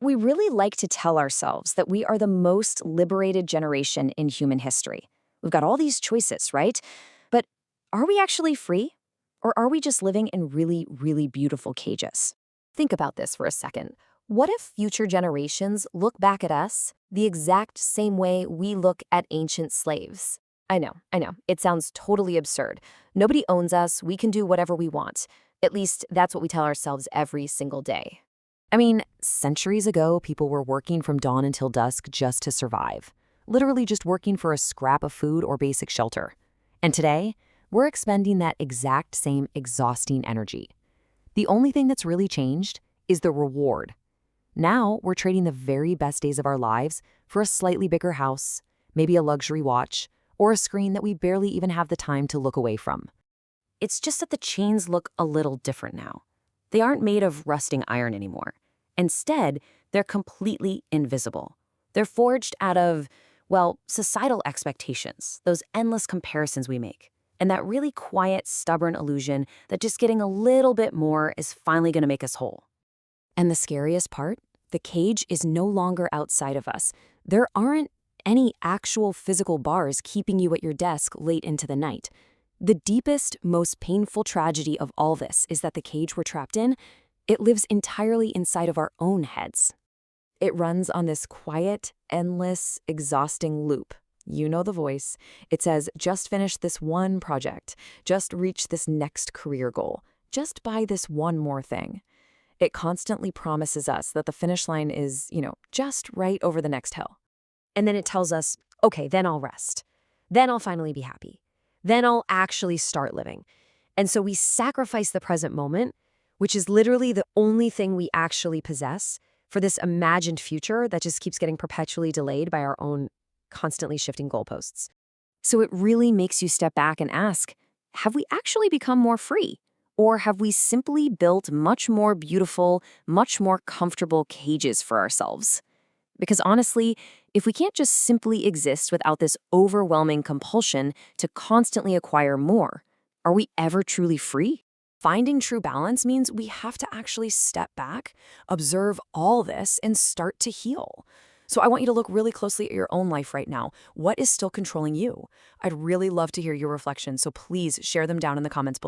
We really like to tell ourselves that we are the most liberated generation in human history. We've got all these choices, right? But are we actually free? Or are we just living in really, really beautiful cages? Think about this for a second. What if future generations look back at us the exact same way we look at ancient slaves? I know. It sounds totally absurd. Nobody owns us. We can do whatever we want. At least that's what we tell ourselves every single day. I mean, centuries ago, people were working from dawn until dusk just to survive, literally just working for a scrap of food or basic shelter. And today, we're expending that exact same exhausting energy. The only thing that's really changed is the reward. Now, we're trading the very best days of our lives for a slightly bigger house, maybe a luxury watch, or a screen that we barely even have the time to look away from. It's just that the chains look a little different now. They aren't made of rusting iron anymore. Instead, they're completely invisible. They're forged out of, well, societal expectations, those endless comparisons we make, and that really quiet, stubborn illusion that just getting a little bit more is finally going to make us whole. And the scariest part? The cage is no longer outside of us. There aren't any actual physical bars keeping you at your desk late into the night. The deepest, most painful tragedy of all this is that the cage we're trapped in, it lives entirely inside of our own heads. It runs on this quiet, endless, exhausting loop. You know the voice. It says, just finish this one project, just reach this next career goal, just buy this one more thing. It constantly promises us that the finish line is, just right over the next hill. And then it tells us, okay, then I'll rest. Then I'll finally be happy. Then I'll actually start living. And so we sacrifice the present moment, which is literally the only thing we actually possess, for this imagined future that just keeps getting perpetually delayed by our own constantly shifting goalposts. So it really makes you step back and ask, have we actually become more free? Or have we simply built much more beautiful, much more comfortable cages for ourselves? Because honestly, if we can't just simply exist without this overwhelming compulsion to constantly acquire more, are we ever truly free? Finding true balance means we have to actually step back, observe all this, and start to heal. So I want you to look really closely at your own life right now. What is still controlling you? I'd really love to hear your reflections, so please share them down in the comments below.